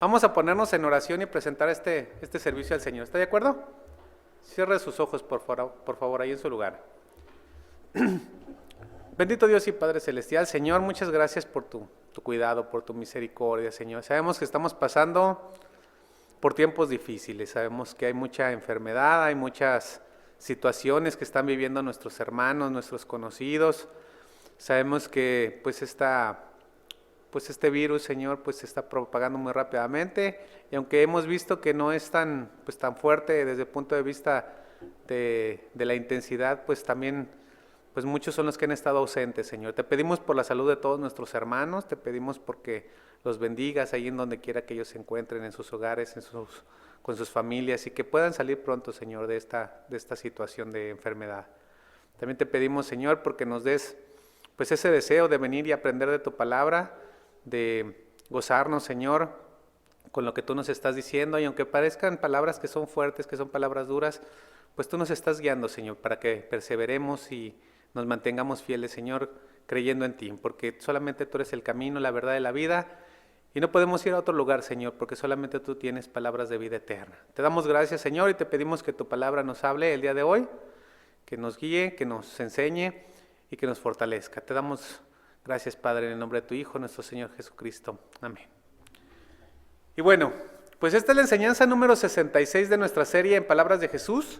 Vamos a ponernos en oración y presentar este servicio al Señor. ¿Está de acuerdo? Cierre sus ojos, por favor, ahí en su lugar. Bendito Dios y Padre Celestial, Señor, muchas gracias por tu cuidado, por tu misericordia, Señor. Sabemos que estamos pasando por tiempos difíciles, sabemos que hay mucha enfermedad, hay muchas situaciones que están viviendo nuestros hermanos, nuestros conocidos. Sabemos que este virus, Señor, pues se está propagando muy rápidamente, y aunque hemos visto que no es tan fuerte desde el punto de vista de la intensidad, pues también muchos son los que han estado ausentes, Señor. Te pedimos por la salud de todos nuestros hermanos, te pedimos porque los bendigas ahí en donde quiera que ellos se encuentren, en sus hogares, con sus familias, y que puedan salir pronto, Señor, de esta situación de enfermedad. También te pedimos, Señor, porque nos des pues ese deseo de venir y aprender de tu palabra, de gozarnos, Señor, con lo que tú nos estás diciendo, y aunque parezcan palabras que son fuertes, que son palabras duras, pues tú nos estás guiando, Señor, para que perseveremos y nos mantengamos fieles, Señor, creyendo en ti, porque solamente tú eres el camino, la verdad y la vida, y no podemos ir a otro lugar, Señor, porque solamente tú tienes palabras de vida eterna. Te damos gracias, Señor, y te pedimos que tu palabra nos hable el día de hoy, que nos guíe, que nos enseñe y que nos fortalezca. Te damos gracias, Padre, en el nombre de tu Hijo, nuestro Señor Jesucristo. Amén. Y bueno, pues esta es la enseñanza número 66 de nuestra serie en Palabras de Jesús,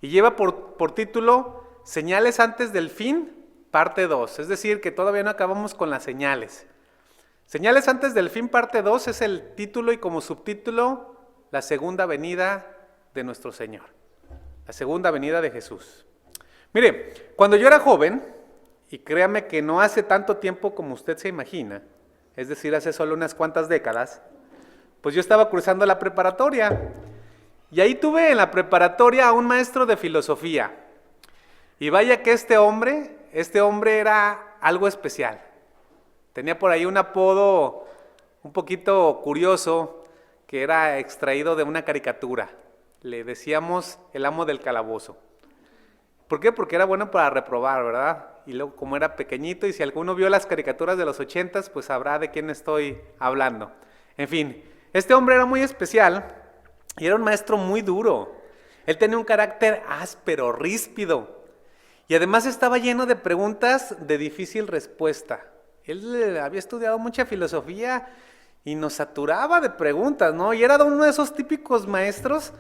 y lleva por título Señales antes del fin, parte 2. Es decir, que todavía no acabamos con las señales. Señales antes del fin, parte 2 es el título, y como subtítulo, la segunda venida de nuestro Señor. La segunda venida de Jesús. Mire, cuando yo era joven, y créame que no hace tanto tiempo como usted se imagina, es decir, hace solo unas cuantas décadas, pues yo estaba cursando la preparatoria, y ahí tuve en la preparatoria a un maestro de filosofía, y vaya que este hombre era algo especial. Tenía por ahí un apodo un poquito curioso, que era extraído de una caricatura. Le decíamos el amo del calabozo. ¿Por qué? Porque era bueno para reprobar, ¿verdad? Y luego, como era pequeñito, y si alguno vio las caricaturas de los 80s, pues sabrá de quién estoy hablando. En fin, este hombre era muy especial y era un maestro muy duro. Él tenía un carácter áspero, ríspido, y además estaba lleno de preguntas de difícil respuesta. Él había estudiado mucha filosofía y nos saturaba de preguntas, ¿no? Y era uno de esos típicos maestros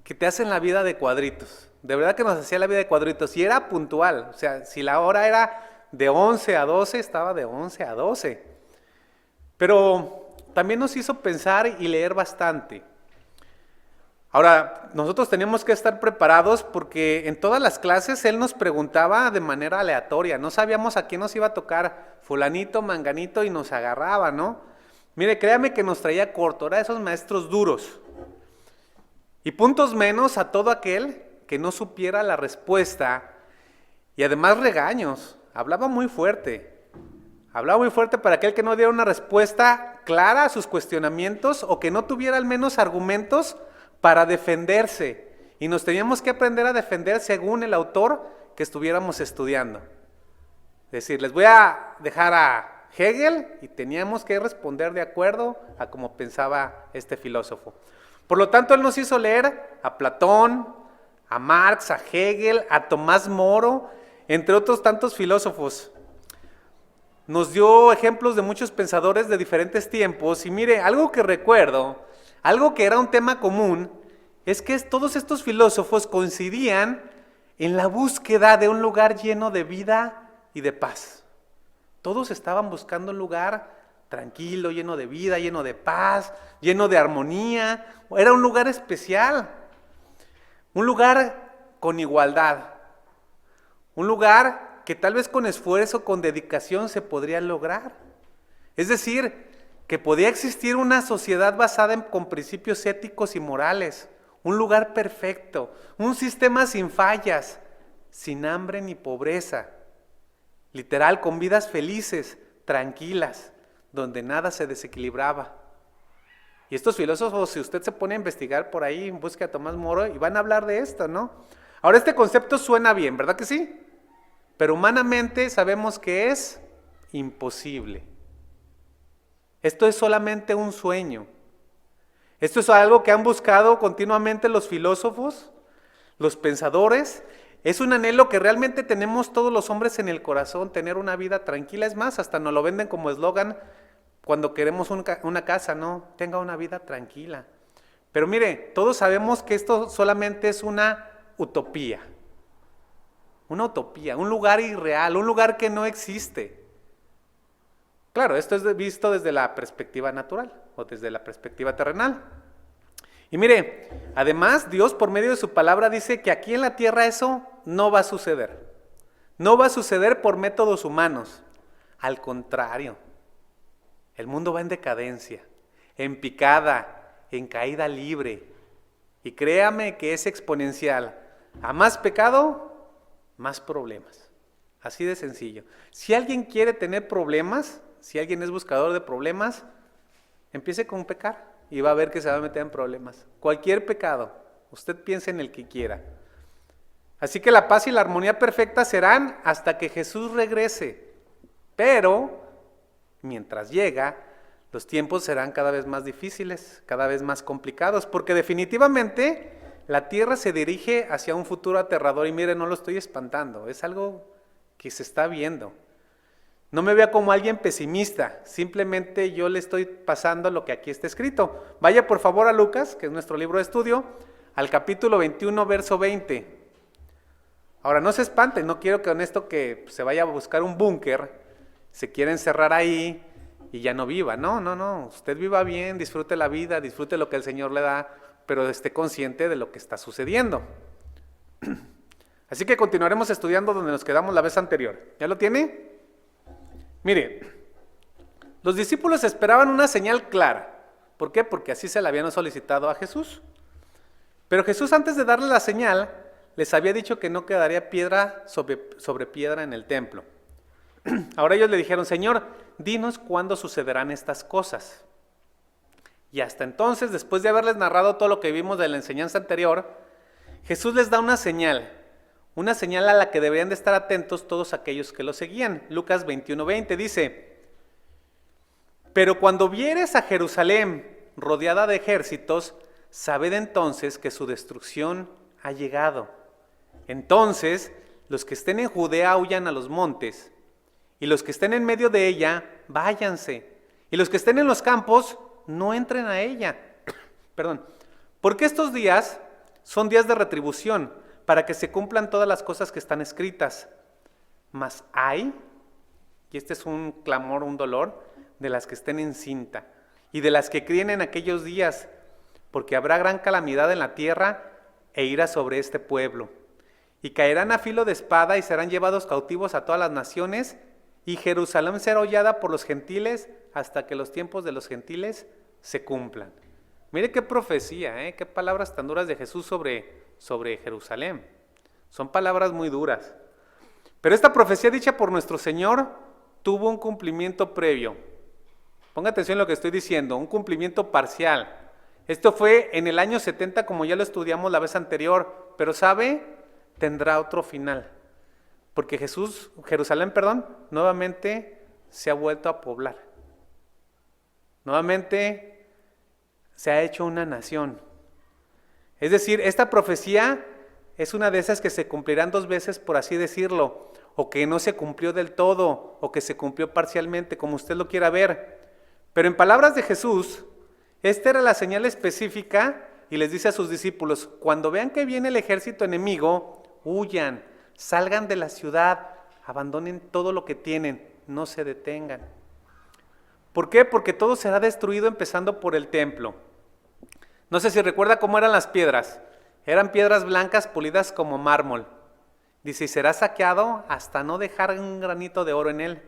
que te hacen la vida de cuadritos. De verdad que nos hacía la vida de cuadritos, y era puntual. O sea, si la hora era de 11 a 12, estaba de 11 a 12. Pero también nos hizo pensar y leer bastante. Ahora, nosotros teníamos que estar preparados porque en todas las clases él nos preguntaba de manera aleatoria. No sabíamos a quién nos iba a tocar fulanito, manganito, y nos agarraba, ¿no? Mire, créame que nos traía corto, era de esos maestros duros. Y puntos menos a todo aquel que no supiera la respuesta, y además regaños. Hablaba muy fuerte para aquel que no diera una respuesta clara a sus cuestionamientos, o que no tuviera al menos argumentos para defenderse, y nos teníamos que aprender a defender según el autor que estuviéramos estudiando. Es decir, les voy a dejar a Hegel, y teníamos que responder de acuerdo a cómo pensaba este filósofo. Por lo tanto, él nos hizo leer a Platón, a Marx, a Hegel, a Tomás Moro, entre otros tantos filósofos. Nos dio ejemplos de muchos pensadores de diferentes tiempos, y mire, algo que recuerdo, algo que era un tema común, es que todos estos filósofos coincidían en la búsqueda de un lugar lleno de vida y de paz. Todos estaban buscando un lugar tranquilo, lleno de vida, lleno de paz, lleno de armonía. Era un lugar especial, un lugar con igualdad, un lugar que tal vez con esfuerzo, con dedicación se podría lograr. Es decir, que podía existir una sociedad basada con principios éticos y morales, un lugar perfecto, un sistema sin fallas, sin hambre ni pobreza, literal, con vidas felices, tranquilas, donde nada se desequilibraba. Y estos filósofos, si usted se pone a investigar por ahí, busque a Tomás Moro, y van a hablar de esto, ¿no? Ahora, este concepto suena bien, ¿verdad que sí? Pero humanamente sabemos que es imposible. Esto es solamente un sueño. Esto es algo que han buscado continuamente los filósofos, los pensadores. Es un anhelo que realmente tenemos todos los hombres en el corazón, tener una vida tranquila. Es más, hasta nos lo venden como eslogan cuando queremos una casa, ¿no? Tenga una vida tranquila. Pero mire, todos sabemos que esto solamente es una utopía, un lugar irreal, un lugar que no existe. Claro, esto es visto desde la perspectiva natural o desde la perspectiva terrenal. Y mire, además Dios por medio de su palabra dice que aquí en la tierra eso no va a suceder. No va a suceder por métodos humanos. Al contrario, el mundo va en decadencia, en picada, en caída libre. Y créame que es exponencial. A más pecado, más problemas. Así de sencillo. Si alguien quiere tener problemas, si alguien es buscador de problemas, empiece con pecar y va a ver que se va a meter en problemas. Cualquier pecado, usted piense en el que quiera. Así que la paz y la armonía perfecta serán hasta que Jesús regrese. Pero, mientras llega, los tiempos serán cada vez más difíciles, cada vez más complicados, porque definitivamente la tierra se dirige hacia un futuro aterrador. Y mire, no lo estoy espantando, es algo que se está viendo. No me vea como alguien pesimista, simplemente yo le estoy pasando lo que aquí está escrito. Vaya por favor a Lucas, que es nuestro libro de estudio, al capítulo 21, verso 20. Ahora no se espanten, no quiero que con esto que se vaya a buscar un búnker, se quiera encerrar ahí y ya no viva. No, usted viva bien, disfrute la vida, disfrute lo que el Señor le da, pero esté consciente de lo que está sucediendo. Así que continuaremos estudiando donde nos quedamos la vez anterior. ¿Ya lo tiene? Mire, los discípulos esperaban una señal clara. ¿Por qué? Porque así se la habían solicitado a Jesús. Pero Jesús, antes de darle la señal, les había dicho que no quedaría piedra sobre piedra en el templo. Ahora ellos le dijeron: Señor, dinos cuándo sucederán estas cosas. Y hasta entonces, después de haberles narrado todo lo que vimos de la enseñanza anterior, Jesús les da una señal a la que deberían de estar atentos todos aquellos que lo seguían. Lucas 21:20 dice: pero cuando vieres a Jerusalén rodeada de ejércitos, sabed entonces que su destrucción ha llegado. Entonces, los que estén en Judea huyan a los montes, y los que estén en medio de ella, váyanse, y los que estén en los campos, no entren a ella. Perdón, porque estos días son días de retribución, para que se cumplan todas las cosas que están escritas. Mas hay, y este es un clamor, un dolor, de las que estén en cinta, y de las que críen en aquellos días, porque habrá gran calamidad en la tierra, e ira sobre este pueblo. Y caerán a filo de espada, y serán llevados cautivos a todas las naciones, y Jerusalén será hollada por los gentiles, hasta que los tiempos de los gentiles se cumplan. Mire qué profecía, qué palabras tan duras de Jesús sobre Jerusalén. Son palabras muy duras. Pero esta profecía dicha por nuestro Señor tuvo un cumplimiento previo. Ponga atención a lo que estoy diciendo, un cumplimiento parcial. Esto fue en el año 70, como ya lo estudiamos la vez anterior, pero ¿sabe? Tendrá otro final. Porque Jerusalén, nuevamente se ha vuelto a poblar. Nuevamente se ha hecho una nación. Es decir, esta profecía es una de esas que se cumplirán dos veces, por así decirlo, o que no se cumplió del todo, o que se cumplió parcialmente, como usted lo quiera ver. Pero en palabras de Jesús, esta era la señal específica, y les dice a sus discípulos: cuando vean que viene el ejército enemigo, huyan, salgan de la ciudad, abandonen todo lo que tienen, no se detengan. ¿Por qué? Porque todo será destruido, empezando por el templo. No sé si recuerda cómo eran las piedras. Eran piedras blancas pulidas como mármol. Dice: y será saqueado hasta no dejar un granito de oro en él.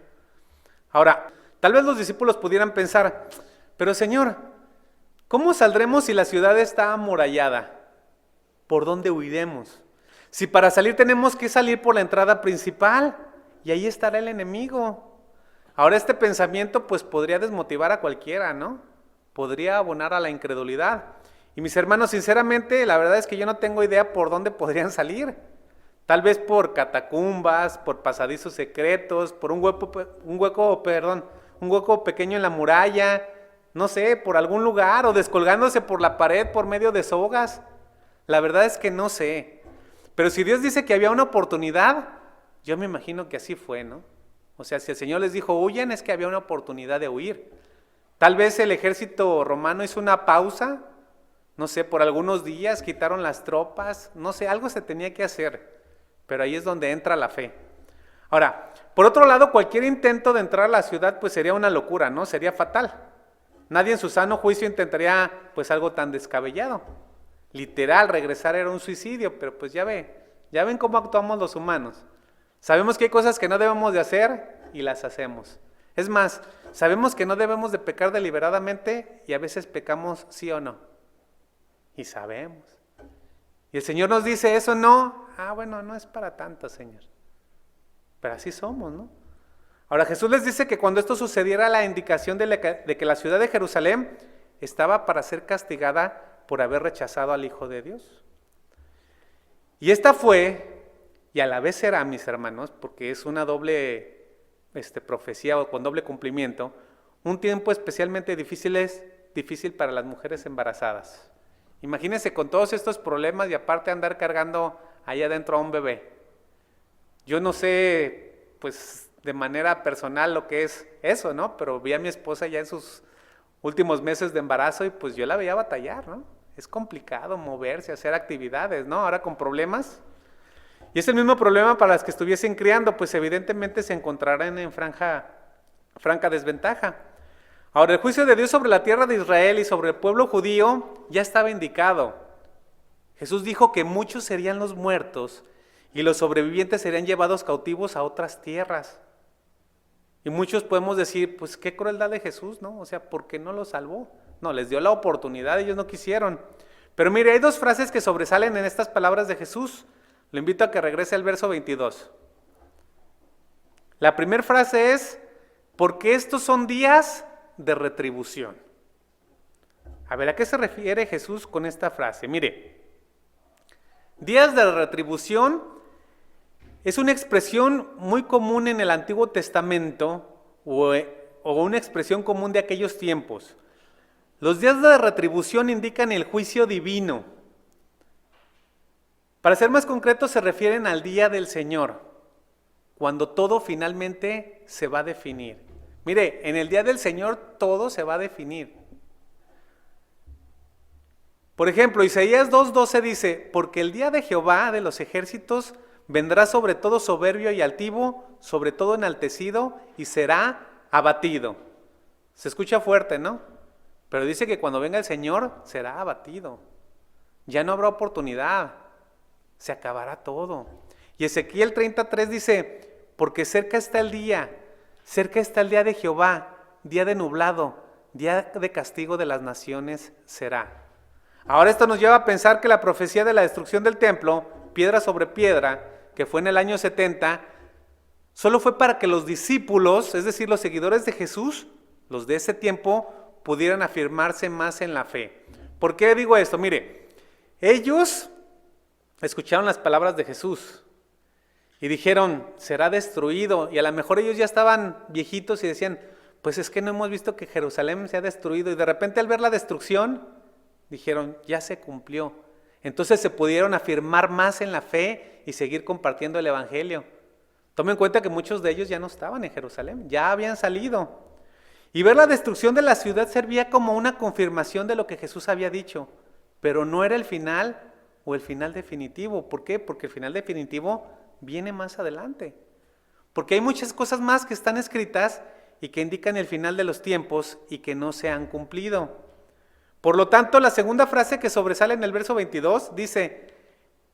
Ahora, tal vez los discípulos pudieran pensar: pero Señor, ¿cómo saldremos si la ciudad está amurallada? ¿Por dónde huiremos? Si para salir tenemos que salir por la entrada principal, y ahí estará el enemigo. Ahora, este pensamiento pues podría desmotivar a cualquiera, ¿no? Podría abonar a la incredulidad. Y mis hermanos, sinceramente, la verdad es que yo no tengo idea por dónde podrían salir. Tal vez por catacumbas, por pasadizos secretos, por un hueco pequeño en la muralla, no sé, por algún lugar o descolgándose por la pared por medio de sogas. La verdad es que no sé. Pero si Dios dice que había una oportunidad, yo me imagino que así fue, ¿no? O sea, si el Señor les dijo huyan, es que había una oportunidad de huir. Tal vez el ejército romano hizo una pausa, no sé, por algunos días, quitaron las tropas, no sé, algo se tenía que hacer. Pero ahí es donde entra la fe. Ahora, por otro lado, cualquier intento de entrar a la ciudad pues sería una locura, ¿no? Sería fatal. Nadie en su sano juicio intentaría pues algo tan descabellado. Literal, regresar era un suicidio, pero pues ya ven cómo actuamos los humanos. Sabemos que hay cosas que no debemos de hacer y las hacemos. Es más, sabemos que no debemos de pecar deliberadamente y a veces pecamos sí o no. Y sabemos. Y el Señor nos dice, eso no, bueno, no es para tanto, Señor. Pero así somos, ¿no? Ahora Jesús les dice que cuando esto sucediera, la indicación de que la ciudad de Jerusalén estaba para ser castigada por haber rechazado al Hijo de Dios. Y esta fue, y a la vez será, mis hermanos, porque es una doble profecía o con doble cumplimiento, un tiempo especialmente difícil para las mujeres embarazadas. Imagínense con todos estos problemas y aparte andar cargando allá adentro a un bebé. Yo no sé, pues de manera personal lo que es eso, ¿no? Pero vi a mi esposa ya en sus últimos meses de embarazo y pues yo la veía batallar, ¿no? Es complicado moverse, hacer actividades, ¿no? Ahora con problemas. Y es el mismo problema para las que estuviesen criando, pues evidentemente se encontrarán en franca desventaja. Ahora, el juicio de Dios sobre la tierra de Israel y sobre el pueblo judío ya estaba indicado. Jesús dijo que muchos serían los muertos y los sobrevivientes serían llevados cautivos a otras tierras. Y muchos podemos decir, pues qué crueldad de Jesús, ¿no? O sea, ¿por qué no los salvó? No, les dio la oportunidad, ellos no quisieron. Pero mire, hay dos frases que sobresalen en estas palabras de Jesús. Lo invito a que regrese al verso 22. La primera frase es, porque estos son días de retribución. A ver, ¿a qué se refiere Jesús con esta frase? Mire, días de retribución es una expresión muy común en el Antiguo Testamento o una expresión común de aquellos tiempos. Los días de retribución indican el juicio divino. Para ser más concretos, se refieren al día del Señor, cuando todo finalmente se va a definir. Mire, en el día del Señor todo se va a definir. Por ejemplo, Isaías 2:12 dice, porque el día de Jehová de los ejércitos vendrá sobre todo soberbio y altivo, sobre todo enaltecido, y será abatido. Se escucha fuerte, ¿no? Pero dice que cuando venga el Señor será abatido. Ya no habrá oportunidad. Se acabará todo. Y Ezequiel 33 dice, porque cerca está el día de Jehová, día de nublado, día de castigo de las naciones será. Ahora esto nos lleva a pensar que la profecía de la destrucción del templo, piedra sobre piedra, que fue en el año 70, solo fue para que los discípulos, es decir, los seguidores de Jesús, los de ese tiempo, pudieran afirmarse más en la fe. ¿Por qué digo esto? Mire, ellos escucharon las palabras de Jesús y dijeron, será destruido, y a lo mejor ellos ya estaban viejitos y decían, pues es que no hemos visto que Jerusalén se ha destruido, y de repente al ver la destrucción, dijeron, ya se cumplió. Entonces se pudieron afirmar más en la fe y seguir compartiendo el evangelio. Tomen en cuenta que muchos de ellos ya no estaban en Jerusalén, ya habían salido. Y ver la destrucción de la ciudad servía como una confirmación de lo que Jesús había dicho, pero no era el final o el final definitivo. ¿Por qué? Porque el final definitivo viene más adelante. Porque hay muchas cosas más que están escritas y que indican el final de los tiempos y que no se han cumplido. Por lo tanto, la segunda frase que sobresale en el verso 22 dice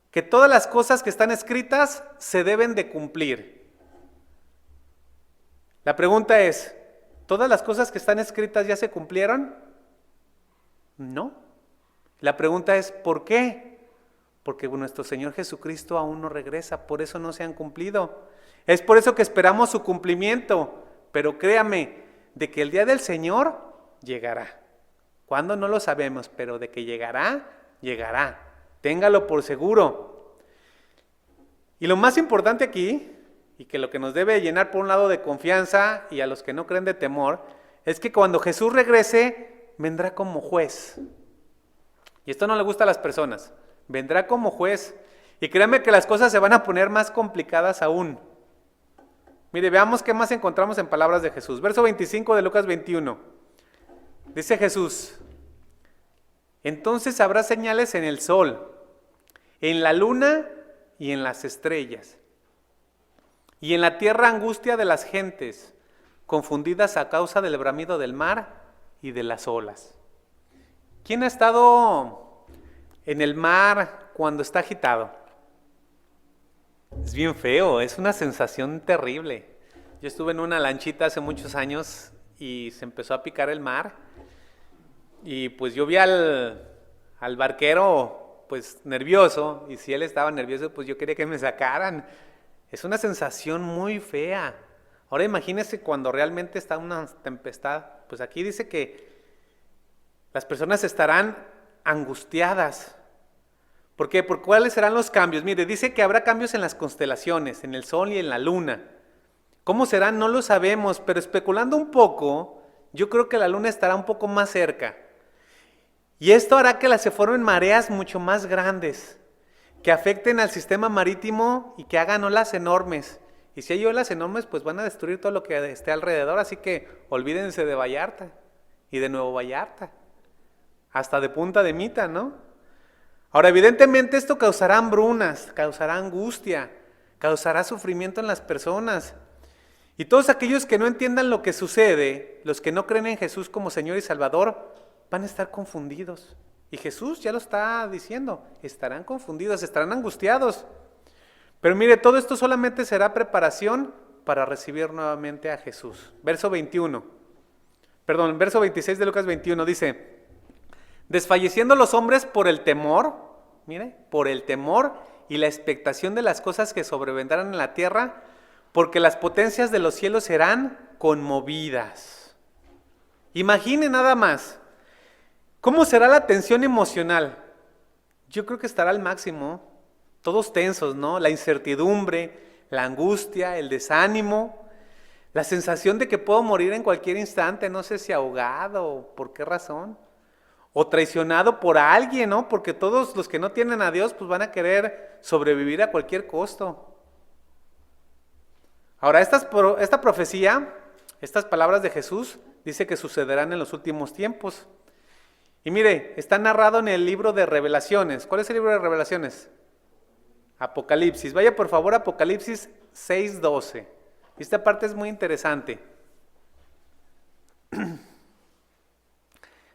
que todas las cosas que están escritas se deben de cumplir. La pregunta es, ¿todas las cosas que están escritas ya se cumplieron? No. La pregunta es, ¿por qué? Porque nuestro Señor Jesucristo aún no regresa, por eso no se han cumplido. Es por eso que esperamos su cumplimiento, pero créame, de que el día del Señor llegará. ¿Cuándo? No lo sabemos, pero de que llegará, llegará. Téngalo por seguro. Y lo más importante aquí, y que lo que nos debe llenar por un lado de confianza y a los que no creen de temor, es que cuando Jesús regrese, vendrá como juez. Y esto no le gusta a las personas. Vendrá como juez. Y créanme que las cosas se van a poner más complicadas aún. Mire, veamos qué más encontramos en palabras de Jesús. Verso 25 de Lucas 21. Dice Jesús: entonces habrá señales en el sol, en la luna y en las estrellas. Y en la tierra angustia de las gentes, confundidas a causa del bramido del mar y de las olas. ¿Quién ha estado en el mar cuando está agitado? Es bien feo, es una sensación terrible. Yo estuve en una lanchita hace muchos años y se empezó a picar el mar. Y pues yo vi al barquero pues nervioso, y si él estaba nervioso pues yo quería que me sacaran. Es una sensación muy fea. Ahora imagínese cuando realmente está una tempestad. Pues aquí dice que las personas estarán angustiadas. ¿Por qué? ¿Por cuáles serán los cambios? Mire, dice que habrá cambios en las constelaciones, en el sol y en la luna. ¿Cómo serán? No lo sabemos, pero especulando un poco, yo creo que la luna estará un poco más cerca. Y esto hará que se formen mareas mucho más grandes, que afecten al sistema marítimo y que hagan olas enormes. Y si hay olas enormes, pues van a destruir todo lo que esté alrededor, así que olvídense de Vallarta y de Nuevo Vallarta, hasta de Punta de Mita, ¿no? Ahora, evidentemente esto causará hambrunas, causará angustia, causará sufrimiento en las personas. Y todos aquellos que no entiendan lo que sucede, los que no creen en Jesús como Señor y Salvador, van a estar confundidos. Y Jesús ya lo está diciendo, estarán confundidos, estarán angustiados. Pero mire, todo esto solamente será preparación para recibir nuevamente a Jesús. Verso 26 de Lucas 21 dice: desfalleciendo los hombres por el temor, mire, por el temor y la expectación de las cosas que sobrevendrán en la tierra, porque las potencias de los cielos serán conmovidas. Imagine nada más, ¿cómo será la tensión emocional? Yo creo que estará al máximo, todos tensos, ¿no? La incertidumbre, la angustia, el desánimo, la sensación de que puedo morir en cualquier instante, no sé si ahogado o por qué razón. O traicionado por alguien, ¿no? Porque todos los que no tienen a Dios pues van a querer sobrevivir a cualquier costo. Ahora, esta profecía, estas palabras de Jesús, dice que sucederán en los últimos tiempos. Y mire, está narrado en el libro de Revelaciones. ¿Cuál es el libro de Revelaciones? Apocalipsis. Vaya por favor a Apocalipsis 6:12. Esta parte es muy interesante.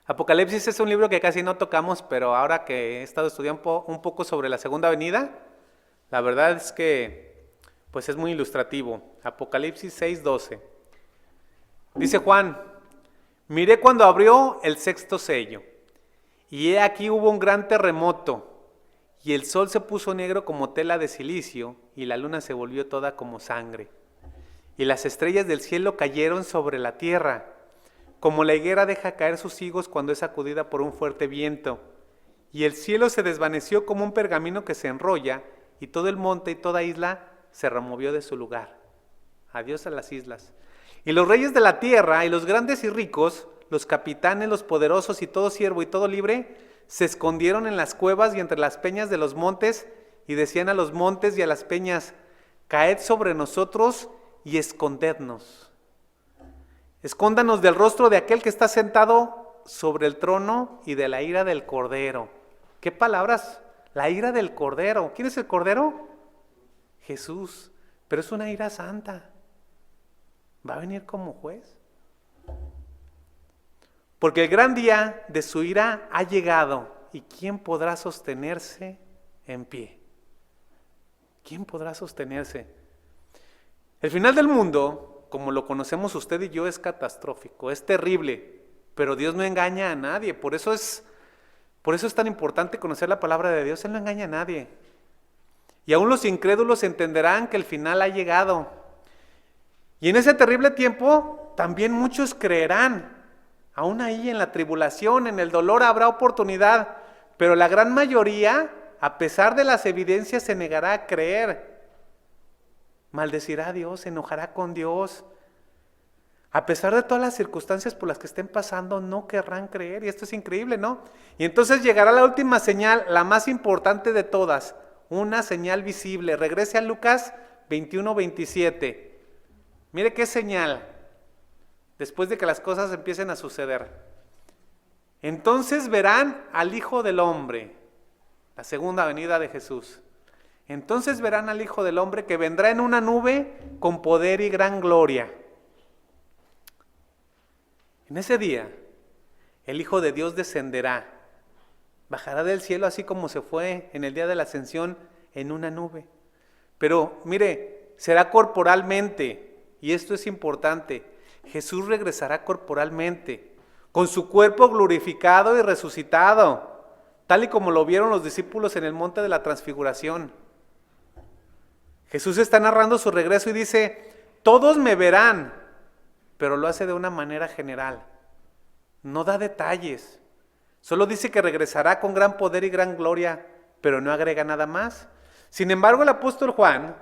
Apocalipsis es un libro que casi no tocamos, pero ahora que he estado estudiando un poco sobre la segunda venida, la verdad es que pues es muy ilustrativo. Apocalipsis 6:12. Dice Juan: miré cuando abrió el sexto sello, y he aquí hubo un gran terremoto, y el sol se puso negro como tela de silicio, y la luna se volvió toda como sangre, y las estrellas del cielo cayeron sobre la tierra, como la higuera deja caer sus higos cuando es sacudida por un fuerte viento. Y el cielo se desvaneció como un pergamino que se enrolla, y todo el monte y toda isla se removió de su lugar. Adiós a las islas. Y los reyes de la tierra, y los grandes y ricos, los capitanes, los poderosos y todo siervo y todo libre, se escondieron en las cuevas y entre las peñas de los montes, y decían a los montes y a las peñas: caed sobre nosotros y escondednos. Escóndanos del rostro de aquel que está sentado sobre el trono y de la ira del Cordero. ¿Qué palabras? La ira del Cordero. ¿Quién es el Cordero? Jesús. Pero es una ira santa. ¿Va a venir como juez? Porque el gran día de su ira ha llegado. ¿Y quién podrá sostenerse en pie? ¿Quién podrá sostenerse? El final del mundo, como lo conocemos usted y yo, es catastrófico, es terrible, pero Dios no engaña a nadie. Por eso es tan importante conocer la palabra de Dios. Él no engaña a nadie. Y aún los incrédulos entenderán que el final ha llegado. Y en ese terrible tiempo también muchos creerán. Aún ahí en la tribulación, en el dolor habrá oportunidad, pero la gran mayoría, a pesar de las evidencias, se negará a creer. Maldecirá a Dios, se enojará con Dios. A pesar de todas las circunstancias por las que estén pasando, no querrán creer. Y esto es increíble, ¿no? Y entonces llegará la última señal, la más importante de todas. Una señal visible. Regrese a Lucas 21:27. Mire qué señal. Después de que las cosas empiecen a suceder. Entonces verán al Hijo del Hombre. La segunda venida de Jesús. Entonces verán al Hijo del Hombre que vendrá en una nube con poder y gran gloria. En ese día, el Hijo de Dios descenderá, bajará del cielo así como se fue en el día de la ascensión en una nube. Pero mire, será corporalmente, y esto es importante, Jesús regresará corporalmente, con su cuerpo glorificado y resucitado, tal y como lo vieron los discípulos en el monte de la transfiguración. Jesús está narrando su regreso y dice, todos me verán, pero lo hace de una manera general. No da detalles. Solo dice que regresará con gran poder y gran gloria, pero no agrega nada más. Sin embargo, el apóstol Juan,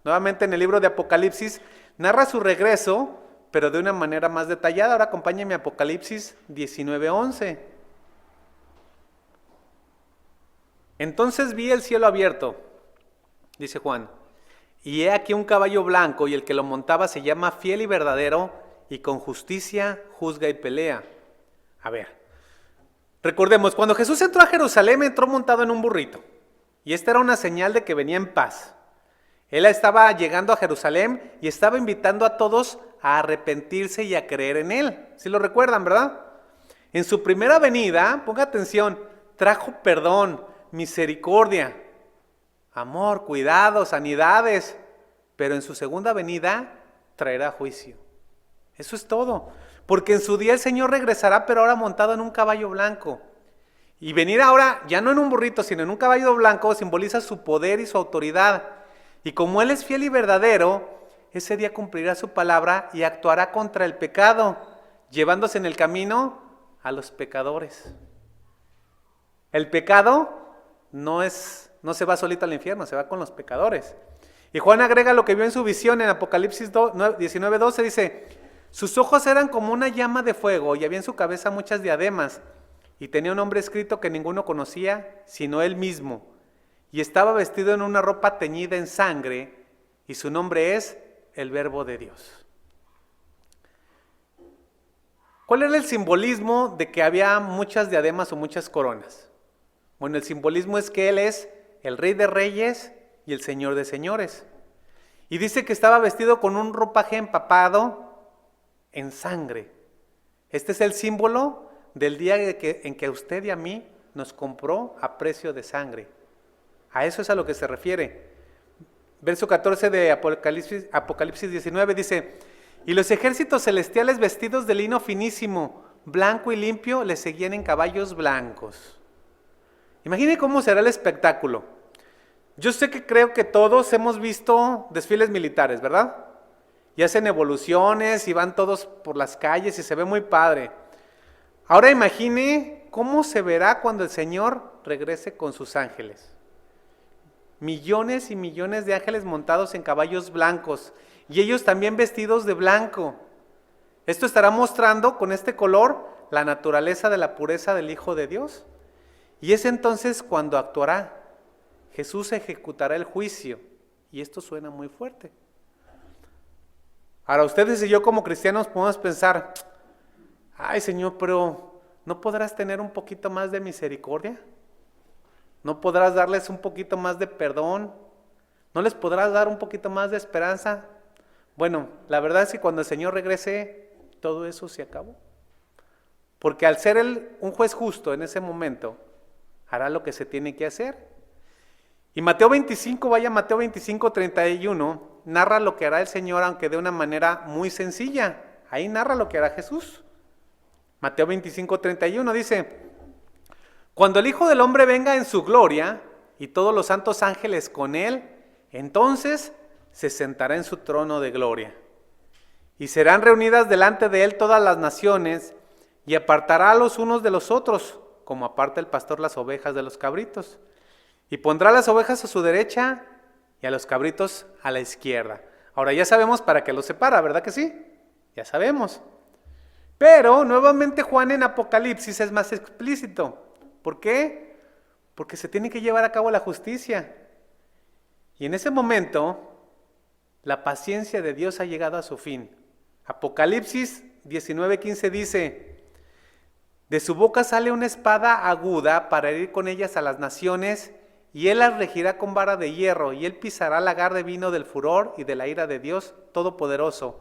nuevamente en el libro de Apocalipsis, narra su regreso, pero de una manera más detallada. Ahora acompáñenme a Apocalipsis 19:11. Entonces vi el cielo abierto, dice Juan, y he aquí un caballo blanco, y el que lo montaba se llama Fiel y Verdadero, y con justicia juzga y pelea. A ver, recordemos, cuando Jesús entró a Jerusalén, entró montado en un burrito. Y esta era una señal de que venía en paz. Él estaba llegando a Jerusalén y estaba invitando a todos a arrepentirse y a creer en Él. ¿Sí lo recuerdan, verdad? En su primera venida, ponga atención, trajo perdón, misericordia, amor, cuidado, sanidades. Pero en su segunda venida traerá juicio. Eso es todo. Porque en su día el Señor regresará, pero ahora montado en un caballo blanco. Y venir ahora, ya no en un burrito, sino en un caballo blanco, simboliza su poder y su autoridad. Y como Él es fiel y verdadero, ese día cumplirá su palabra y actuará contra el pecado, llevándose en el camino a los pecadores. El pecado no se va solito al infierno, se va con los pecadores. Y Juan agrega lo que vio en su visión en Apocalipsis 19:12, dice, sus ojos eran como una llama de fuego y había en su cabeza muchas diademas. Y tenía un nombre escrito que ninguno conocía, sino él mismo. Y estaba vestido en una ropa teñida en sangre, y su nombre es el Verbo de Dios. ¿Cuál era el simbolismo de que había muchas diademas o muchas coronas? Bueno, el simbolismo es que Él es el Rey de Reyes y el Señor de Señores. Y dice que estaba vestido con un ropaje empapado en sangre. Este es el símbolo del día en que a usted y a mí nos compró a precio de sangre. A eso es a lo que se refiere. Verso 14 de Apocalipsis 19 dice, y los ejércitos celestiales vestidos de lino finísimo, blanco y limpio, le seguían en caballos blancos. Imagine cómo será el espectáculo. Yo sé que creo que todos hemos visto desfiles militares, ¿verdad? Y hacen evoluciones y van todos por las calles y se ve muy padre. Ahora imagine cómo se verá cuando el Señor regrese con sus ángeles. Millones y millones de ángeles montados en caballos blancos y ellos también vestidos de blanco. Esto estará mostrando con este color la naturaleza de la pureza del Hijo de Dios. Y es entonces cuando actuará. Jesús ejecutará el juicio. Y esto suena muy fuerte. Ahora ustedes y yo como cristianos podemos pensar, ay Señor, pero ¿no podrás tener un poquito más de misericordia? ¿No podrás darles un poquito más de perdón? ¿No les podrás dar un poquito más de esperanza? Bueno, la verdad es que cuando el Señor regrese, todo eso se acabó. Porque al ser Él un juez justo en ese momento, hará lo que se tiene que hacer. Y Mateo 25, vaya Mateo 25, 31, narra lo que hará el Señor, aunque de una manera muy sencilla. Ahí narra lo que hará Jesús. Mateo 25, 31 dice, cuando el Hijo del Hombre venga en su gloria y todos los santos ángeles con Él, entonces se sentará en su trono de gloria. Y serán reunidas delante de Él todas las naciones y apartará a los unos de los otros, como aparta el pastor las ovejas de los cabritos. Y pondrá las ovejas a su derecha y a los cabritos a la izquierda. Ahora ya sabemos para qué los separa, ¿verdad que sí? ya sabemos. Pero nuevamente Juan en Apocalipsis es más explícito. ¿Por qué? Porque se tiene que llevar a cabo la justicia. Y en ese momento, la paciencia de Dios ha llegado a su fin. Apocalipsis 19:15 dice: de su boca sale una espada aguda para herir con ellas a las naciones, y él las regirá con vara de hierro, y él pisará lagar de vino del furor y de la ira de Dios Todopoderoso.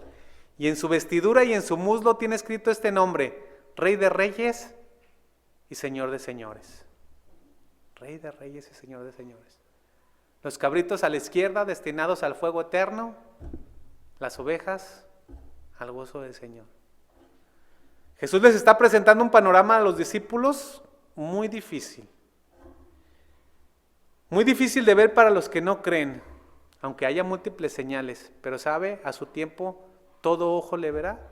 Y en su vestidura y en su muslo tiene escrito este nombre: Rey de Reyes y Señor de Señores. Rey de Reyes y Señor de Señores. Los cabritos a la izquierda, destinados al fuego eterno; las ovejas al gozo del Señor. Jesús les está presentando un panorama a los discípulos muy difícil. Muy difícil de ver para los que no creen, aunque haya múltiples señales. Pero sabe, a su tiempo todo ojo le verá.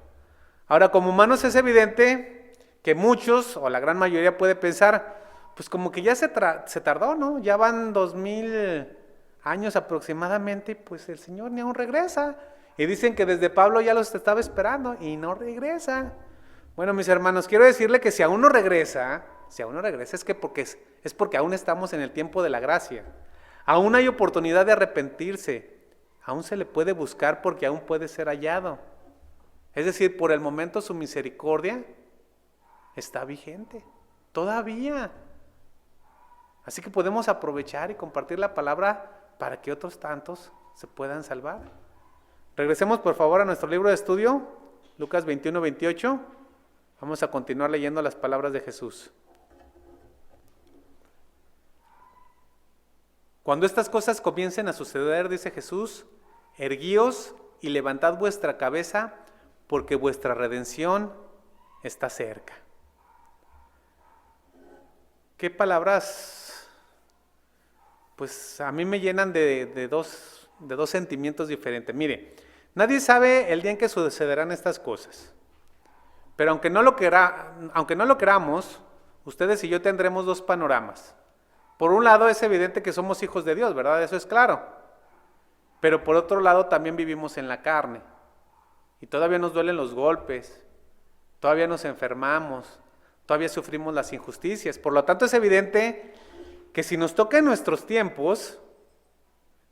Ahora, como humanos es evidente que muchos, o la gran mayoría, puede pensar, pues como que ya se tardó, ¿no? Ya van 2000 años aproximadamente, y pues el Señor ni aún regresa. Y dicen que desde Pablo ya los estaba esperando y no regresa. Bueno, mis hermanos, quiero decirle que si aún no regresa, es porque aún estamos en el tiempo de la gracia. Aún hay oportunidad de arrepentirse. Aún se le puede buscar porque aún puede ser hallado. Es decir, por el momento su misericordia está vigente, todavía. Así que podemos aprovechar y compartir la palabra para que otros tantos se puedan salvar. Regresemos por favor a nuestro libro de estudio, Lucas 21:28. Vamos a continuar leyendo las palabras de Jesús. Cuando estas cosas comiencen a suceder, dice Jesús, erguíos y levantad vuestra cabeza, porque vuestra redención está cerca. ¿Qué palabras? Pues a mí me llenan de dos sentimientos diferentes. Mire, nadie sabe el día en que sucederán estas cosas. Pero aunque no lo queramos, ustedes y yo tendremos dos panoramas. Por un lado es evidente que somos hijos de Dios, ¿verdad? Eso es claro. Pero por otro lado también vivimos en la carne. Y todavía nos duelen los golpes, todavía nos enfermamos, todavía sufrimos las injusticias. Por lo tanto es evidente que si nos toca en nuestros tiempos,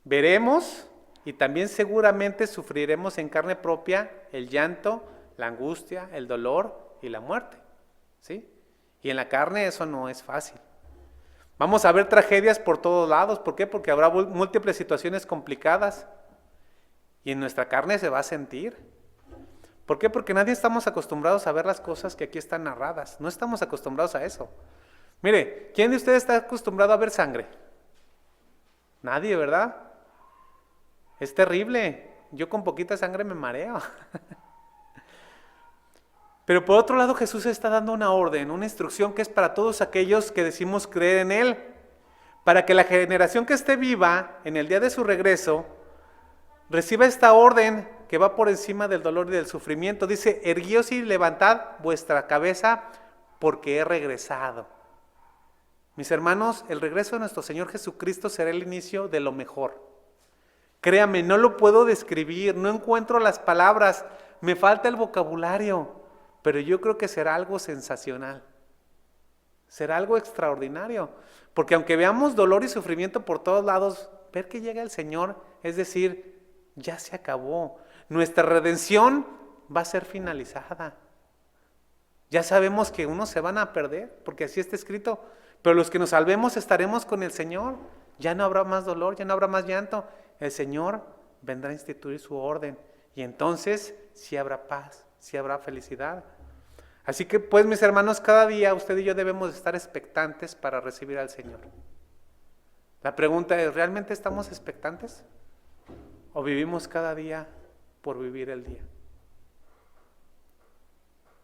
veremos y también seguramente sufriremos en carne propia el llanto, la angustia, el dolor y la muerte, ¿sí? Y en la carne eso no es fácil. Vamos a ver tragedias por todos lados. ¿Por qué? Porque habrá múltiples situaciones complicadas y en nuestra carne se va a sentir. ¿Por qué? Porque nadie estamos acostumbrados a ver las cosas que aquí están narradas. No estamos acostumbrados a eso. Mire, ¿quién de ustedes está acostumbrado a ver sangre? Nadie, ¿verdad? Es terrible. Yo con poquita sangre me mareo. Pero por otro lado, Jesús está dando una orden, una instrucción que es para todos aquellos que decimos creer en Él, para que la generación que esté viva en el día de su regreso reciba esta orden que va por encima del dolor y del sufrimiento. Dice, erguíos y levantad vuestra cabeza porque he regresado. Mis hermanos, el regreso de nuestro Señor Jesucristo será el inicio de lo mejor. Créame, no lo puedo describir, no encuentro las palabras, me falta el vocabulario. Pero yo creo que será algo sensacional, será algo extraordinario, porque aunque veamos dolor y sufrimiento por todos lados, ver que llega el Señor, es decir, ya se acabó, nuestra redención va a ser finalizada. Ya sabemos que unos se van a perder, porque así está escrito, pero los que nos salvemos estaremos con el Señor, ya no habrá más dolor, ya no habrá más llanto, el Señor vendrá a instituir su orden, y entonces sí habrá paz, sí habrá felicidad. Así que pues mis hermanos, cada día usted y yo debemos estar expectantes para recibir al Señor. La pregunta es, ¿realmente estamos expectantes? ¿O vivimos cada día por vivir el día?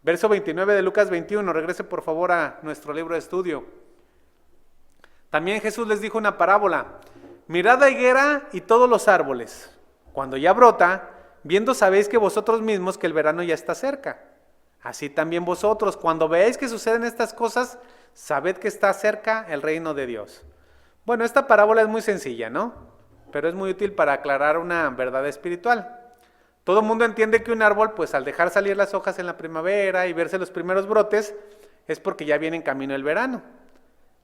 Verso 29 de Lucas 21, regrese por favor a nuestro libro de estudio. También Jesús les dijo una parábola. Mirad la higuera y todos los árboles. Cuando ya brota, viendo sabéis que vosotros mismos que el verano ya está cerca. Así también vosotros, cuando veáis que suceden estas cosas, sabed que está cerca el reino de Dios. Bueno, esta parábola es muy sencilla, ¿no? Pero es muy útil para aclarar una verdad espiritual. Todo el mundo entiende que un árbol, pues al dejar salir las hojas en la primavera y verse los primeros brotes, es porque ya viene en camino el verano.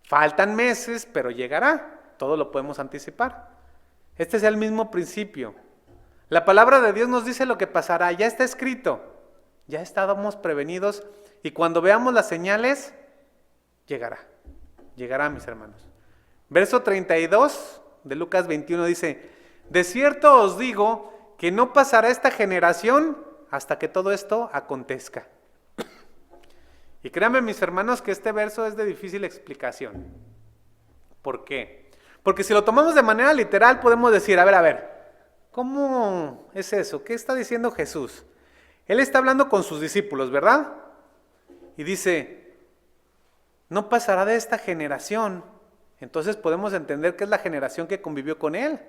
Faltan meses, pero llegará. Todo lo podemos anticipar. Este es el mismo principio. La palabra de Dios nos dice lo que pasará, ya está escrito. Ya estábamos prevenidos y cuando veamos las señales, llegará. Llegará, mis hermanos. Verso 32 de Lucas 21 dice: de cierto os digo que no pasará esta generación hasta que todo esto acontezca. Y créanme, mis hermanos, que este verso es de difícil explicación. ¿Por qué? Porque si lo tomamos de manera literal podemos decir, a ver, ¿cómo es eso? ¿Qué está diciendo Jesús? Él está hablando con sus discípulos, ¿verdad? Y dice, no pasará de esta generación. Entonces podemos entender que es la generación que convivió con él.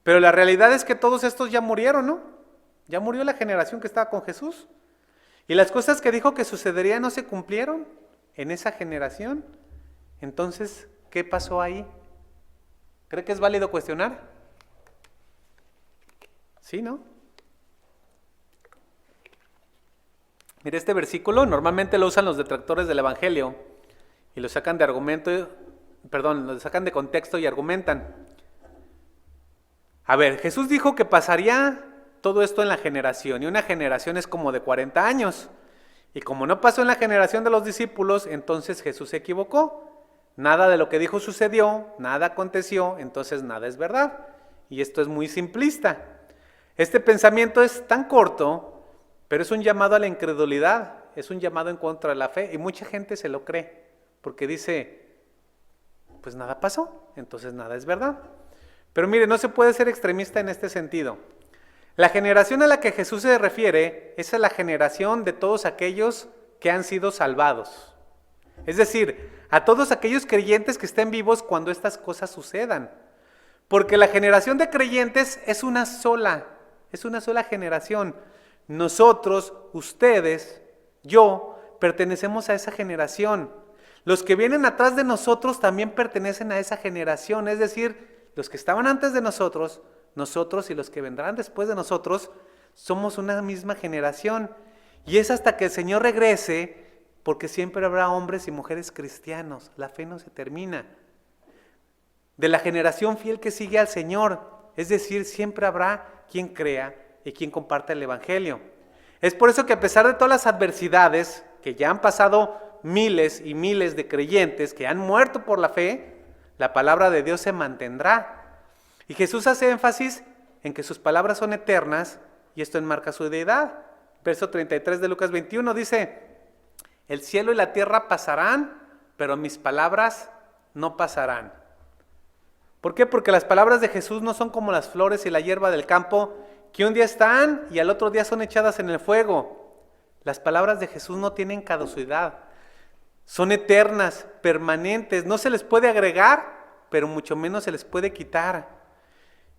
Pero la realidad es que todos estos ya murieron, ¿no? Ya murió la generación que estaba con Jesús. Y las cosas que dijo que sucederían no se cumplieron en esa generación. Entonces, ¿qué pasó ahí? ¿Cree que es válido cuestionar? Sí, ¿no? Mire, este versículo normalmente lo usan los detractores del Evangelio y lo sacan de lo sacan de contexto y argumentan. A ver, Jesús dijo que pasaría todo esto en la generación, y una generación es como de 40 años. Y como no pasó en la generación de los discípulos, entonces Jesús se equivocó. Nada de lo que dijo sucedió, nada aconteció, entonces nada es verdad. Y esto es muy simplista. Este pensamiento es tan corto, pero es un llamado a la incredulidad, es un llamado en contra de la fe, y mucha gente se lo cree, porque dice, pues nada pasó, entonces nada es verdad. Pero mire, no se puede ser extremista en este sentido. La generación a la que Jesús se refiere es a la generación de todos aquellos que han sido salvados. Es decir, a todos aquellos creyentes que estén vivos cuando estas cosas sucedan. Porque la generación de creyentes es una sola generación. Nosotros, ustedes, yo, pertenecemos a esa generación. Los que vienen atrás de nosotros también pertenecen a esa generación, es decir, los que estaban antes de nosotros y los que vendrán después de nosotros, somos una misma generación. Y es hasta que el Señor regrese, porque siempre habrá hombres y mujeres cristianos, la fe no se termina. De la generación fiel que sigue al Señor, es decir, siempre habrá quien crea y quien comparta el Evangelio. Es por eso que a pesar de todas las adversidades, que ya han pasado miles y miles de creyentes que han muerto por la fe, la palabra de Dios se mantendrá. Y Jesús hace énfasis en que sus palabras son eternas y esto enmarca su deidad. Verso 33 de Lucas 21 dice, el cielo y la tierra pasarán, pero mis palabras no pasarán. ¿Por qué? Porque las palabras de Jesús no son como las flores y la hierba del campo, que un día están y al otro día son echadas en el fuego. Las palabras de Jesús no tienen caducidad. Son eternas, permanentes, no se les puede agregar, pero mucho menos se les puede quitar.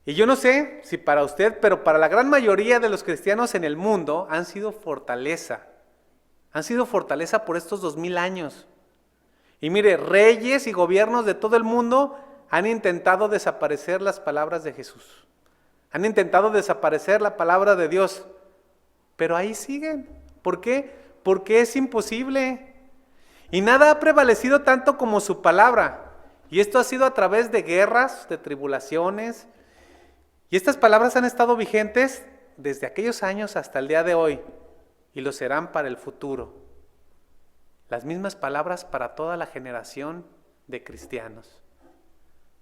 Y yo no sé si para usted, pero para la gran mayoría de los cristianos en el mundo han sido fortaleza. Han sido fortaleza por estos 2000 años. Y mire, reyes y gobiernos de todo el mundo han intentado desaparecer las palabras de Jesús. Han intentado desaparecer la palabra de Dios. Pero ahí siguen. ¿Por qué? Porque es imposible. Y nada ha prevalecido tanto como su palabra. Y esto ha sido a través de guerras, de tribulaciones. Y estas palabras han estado vigentes desde aquellos años hasta el día de hoy. Y lo serán para el futuro. Las mismas palabras para toda la generación de cristianos.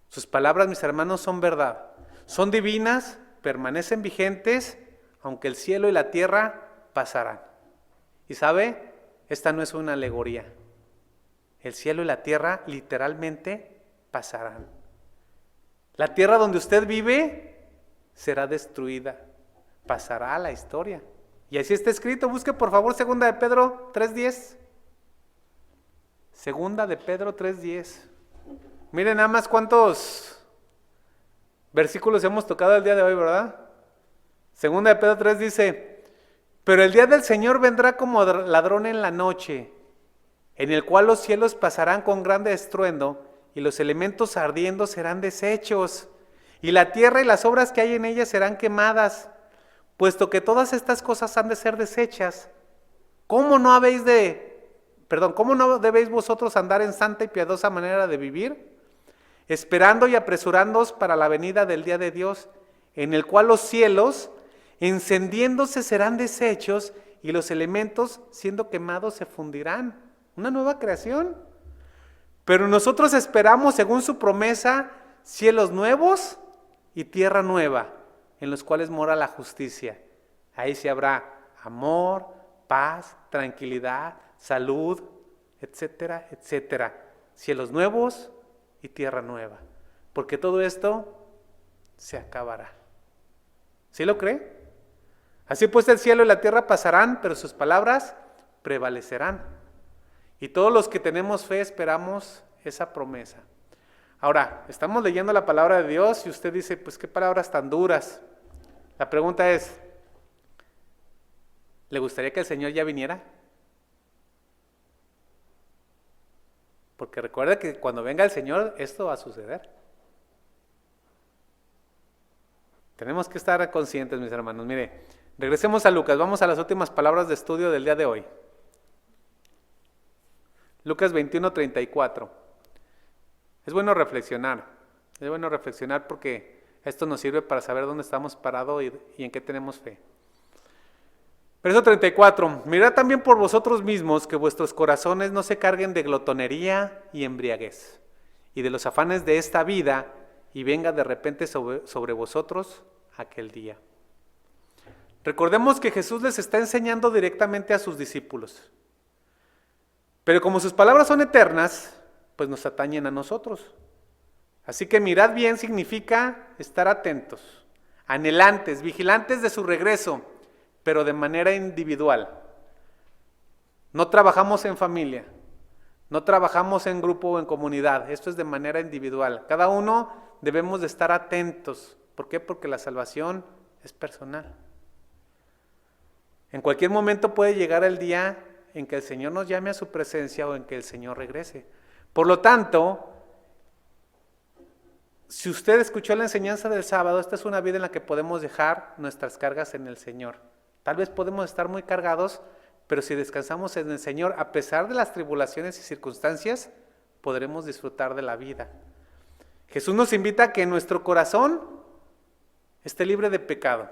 Sus palabras, mis hermanos, son verdad. Son divinas, permanecen vigentes, aunque el cielo y la tierra pasarán. Y sabe, esta no es una alegoría. El cielo y la tierra literalmente pasarán. La tierra donde usted vive será destruida, pasará a la historia. Y así está escrito, busque por favor 2 de Pedro 3:10. 2 de Pedro 3:10. Miren nada más cuántos versículos hemos tocado el día de hoy, ¿verdad? 2 de Pedro 3 dice, pero el día del Señor vendrá como ladrón en la noche, en el cual los cielos pasarán con grande estruendo, y los elementos ardiendo serán deshechos, y la tierra y las obras que hay en ella serán quemadas. puesto que todas estas cosas han de ser desechas, ¿cómo no debéis vosotros andar en santa y piadosa manera de vivir? Esperando y apresurándoos para la venida del día de Dios, en el cual los cielos, encendiéndose, serán deshechos, y los elementos, siendo quemados, se fundirán. Una nueva creación. Pero nosotros esperamos, según su promesa, cielos nuevos y tierra nueva, en los cuales mora la justicia. Ahí sí habrá amor, paz, tranquilidad, salud, etcétera, etcétera. Cielos nuevos y tierra nueva. Porque todo esto se acabará. ¿Sí lo cree? Así pues el cielo y la tierra pasarán, pero sus palabras prevalecerán. Y todos los que tenemos fe esperamos esa promesa. Ahora, estamos leyendo la palabra de Dios y usted dice, pues qué palabras tan duras. La pregunta es, ¿le gustaría que el Señor ya viniera? Porque recuerda que cuando venga el Señor, esto va a suceder. Tenemos que estar conscientes, mis hermanos. Mire, regresemos a Lucas, vamos a las últimas palabras de estudio del día de hoy. Lucas 21:34. Es bueno reflexionar porque esto nos sirve para saber dónde estamos parados y en qué tenemos fe. Verso 34. Mirad también por vosotros mismos que vuestros corazones no se carguen de glotonería y embriaguez y de los afanes de esta vida, y venga de repente sobre vosotros aquel día. Recordemos que Jesús les está enseñando directamente a sus discípulos. Pero como sus palabras son eternas, pues nos atañen a nosotros. Así que mirad bien significa estar atentos, anhelantes, vigilantes de su regreso, pero de manera individual. No trabajamos en familia, no trabajamos en grupo o en comunidad, esto es de manera individual. Cada uno debemos de estar atentos. ¿Por qué? Porque la salvación es personal. En cualquier momento puede llegar el día en que el Señor nos llame a su presencia o en que el Señor regrese. Por lo tanto, si usted escuchó la enseñanza del sábado, esta es una vida en la que podemos dejar nuestras cargas en el Señor. Tal vez podemos estar muy cargados, pero si descansamos en el Señor, a pesar de las tribulaciones y circunstancias, podremos disfrutar de la vida. Jesús nos invita a que nuestro corazón esté libre de pecado,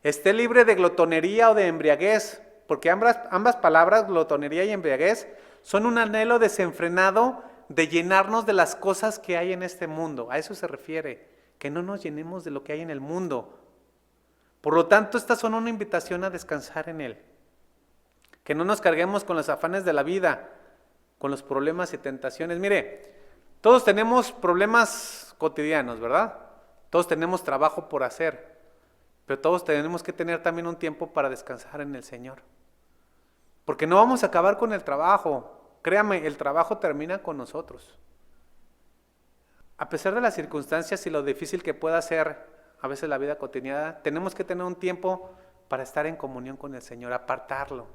esté libre de glotonería o de embriaguez, porque ambas palabras, glotonería y embriaguez, son un anhelo desenfrenado de llenarnos de las cosas que hay en este mundo. A eso se refiere, que no nos llenemos de lo que hay en el mundo. Por lo tanto, estas son una invitación a descansar en Él. Que no nos carguemos con los afanes de la vida, con los problemas y tentaciones. Mire, todos tenemos problemas cotidianos, ¿verdad? Todos tenemos trabajo por hacer, pero todos tenemos que tener también un tiempo para descansar en el Señor. Porque no vamos a acabar con el trabajo. Créame, el trabajo termina con nosotros. A pesar de las circunstancias y lo difícil que pueda ser a veces la vida cotidiana, tenemos que tener un tiempo para estar en comunión con el Señor, apartarlo,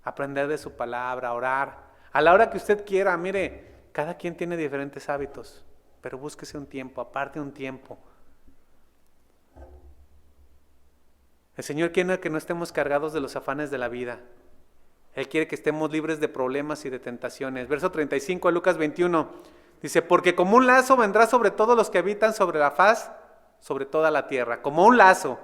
aprender de su palabra, orar. A la hora que usted quiera, mire, cada quien tiene diferentes hábitos, pero búsquese un tiempo, aparte un tiempo. El Señor quiere que no estemos cargados de los afanes de la vida. Él quiere que estemos libres de problemas y de tentaciones. Verso 35 de Lucas 21, dice, porque como un lazo vendrá sobre todos los que habitan sobre la faz, sobre toda la tierra, como un lazo.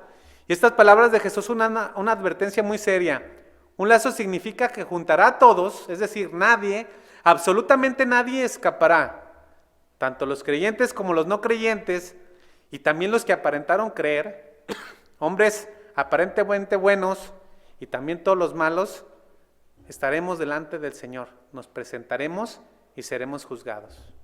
Y estas palabras de Jesús son una advertencia muy seria. Un lazo significa que juntará a todos, es decir, nadie, absolutamente nadie escapará. Tanto los creyentes como los no creyentes, y también los que aparentaron creer, hombres aparentemente buenos, y también todos los malos, estaremos delante del Señor, nos presentaremos y seremos juzgados.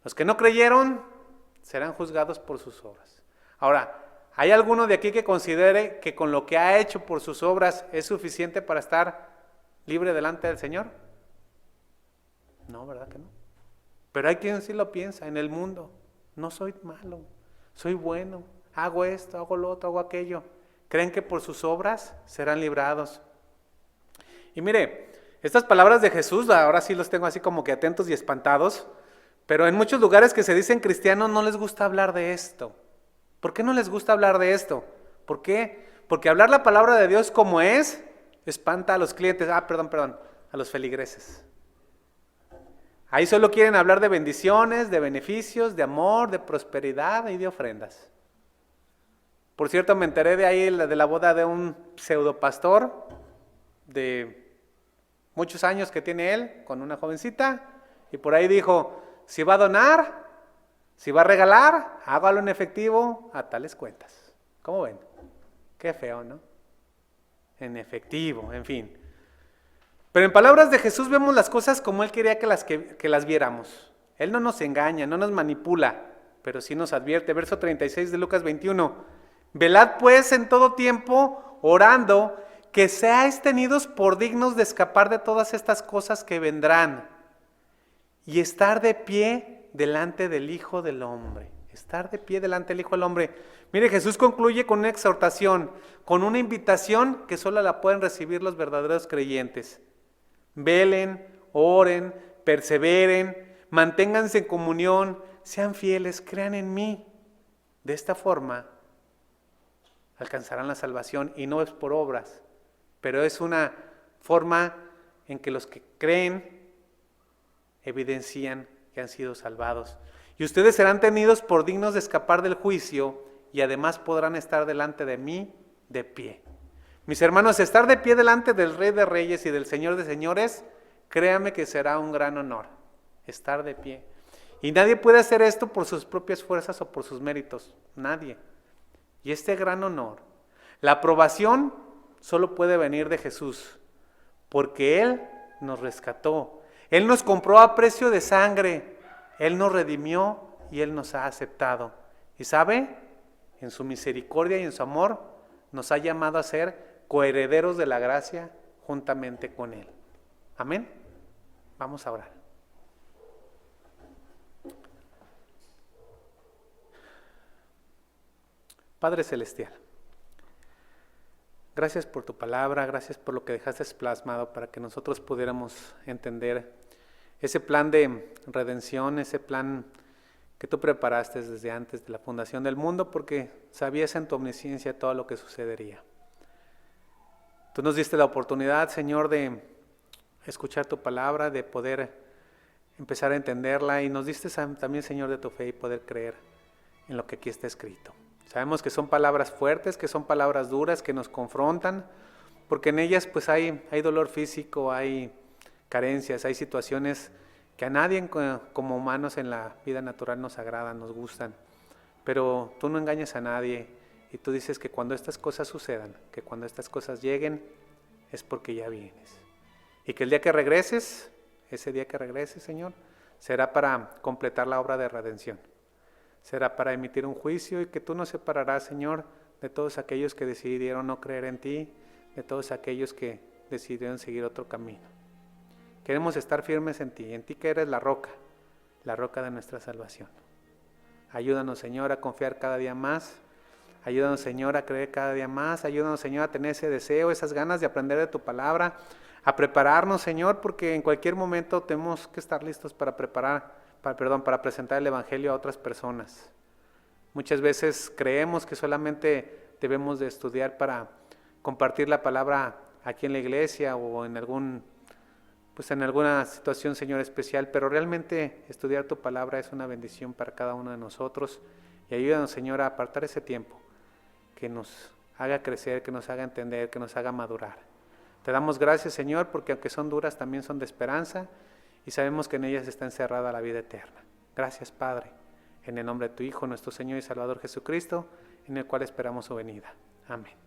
Los que no creyeron serán juzgados por sus obras. Ahora, ¿hay alguno de aquí que considere que con lo que ha hecho por sus obras es suficiente para estar libre delante del Señor? No, ¿verdad que no? Pero hay quien sí lo piensa en el mundo. No soy malo, soy bueno, hago esto, hago lo otro, hago aquello. Creen que por sus obras serán librados. Y mire, estas palabras de Jesús, ahora sí los tengo así como que atentos y espantados, pero en muchos lugares que se dicen cristianos no les gusta hablar de esto. ¿Por qué no les gusta hablar de esto? ¿Por qué? Porque hablar la palabra de Dios como es, espanta a los clientes, a los feligreses. Ahí solo quieren hablar de bendiciones, de beneficios, de amor, de prosperidad y de ofrendas. Por cierto, me enteré de ahí de la boda de un pseudopastor de muchos años que tiene él con una jovencita, y por ahí dijo, si va a donar, si va a regalar, hágalo en efectivo a tales cuentas. ¿Cómo ven? Qué feo, ¿no? En efectivo, en fin. Pero en palabras de Jesús vemos las cosas como Él quería que las viéramos. Él no nos engaña, no nos manipula, pero sí nos advierte. Verso 36 de Lucas 21. Velad pues en todo tiempo, orando, que seáis tenidos por dignos de escapar de todas estas cosas que vendrán y estar de pie delante del Hijo del Hombre. Estar de pie delante del Hijo del Hombre. Mire, Jesús concluye con una exhortación, con una invitación que solo la pueden recibir los verdaderos creyentes. Velen, oren, perseveren, manténganse en comunión, sean fieles, crean en mí. De esta forma alcanzarán la salvación, y no es por obras, pero es una forma en que los que creen evidencian que han sido salvados. Y ustedes serán tenidos por dignos de escapar del juicio, y además podrán estar delante de mí de pie. Mis hermanos, estar de pie delante del Rey de Reyes y del Señor de Señores, créame que será un gran honor, estar de pie. Y nadie puede hacer esto por sus propias fuerzas o por sus méritos, nadie. Y este gran honor, la aprobación, solo puede venir de Jesús, porque Él nos rescató, Él nos compró a precio de sangre, Él nos redimió y Él nos ha aceptado. ¿Y sabe? En su misericordia y en su amor, nos ha llamado a ser coherederos de la gracia juntamente con Él. Amén. Vamos a orar. Padre Celestial, gracias por tu palabra, gracias por lo que dejaste plasmado para que nosotros pudiéramos entender ese plan de redención, ese plan que tú preparaste desde antes de la fundación del mundo, porque sabías en tu omnisciencia todo lo que sucedería. Tú nos diste la oportunidad, Señor, de escuchar tu palabra, de poder empezar a entenderla, y nos diste también, Señor, de tu fe y poder creer en lo que aquí está escrito. Sabemos que son palabras fuertes, que son palabras duras, que nos confrontan, porque en ellas pues hay dolor físico, hay carencias, hay situaciones que a nadie como humanos en la vida natural nos agradan, nos gustan. Pero tú no engañas a nadie, y tú dices que cuando estas cosas sucedan, que cuando estas cosas lleguen, es porque ya vienes. Y que el día que regreses, ese día que regreses, Señor, será para completar la obra de redención. Será para emitir un juicio, y que tú nos separarás, Señor, de todos aquellos que decidieron no creer en ti, de todos aquellos que decidieron seguir otro camino. Queremos estar firmes en ti que eres la roca de nuestra salvación. Ayúdanos, Señor, a confiar cada día más. Ayúdanos, Señor, a creer cada día más. Ayúdanos, Señor, a tener ese deseo, esas ganas de aprender de tu palabra, a prepararnos, Señor, porque en cualquier momento tenemos que estar listos para presentar el Evangelio a otras personas. Muchas veces creemos que solamente debemos de estudiar para compartir la palabra aquí en la iglesia o en alguna situación, Señor, especial, pero realmente estudiar tu palabra es una bendición para cada uno de nosotros. Y ayúdanos, Señor, a apartar ese tiempo que nos haga crecer, que nos haga entender, que nos haga madurar. Te damos gracias, Señor, porque aunque son duras, también son de esperanza, y sabemos que en ellas está encerrada la vida eterna. Gracias, Padre, en el nombre de tu Hijo, nuestro Señor y Salvador Jesucristo, en el cual esperamos su venida. Amén.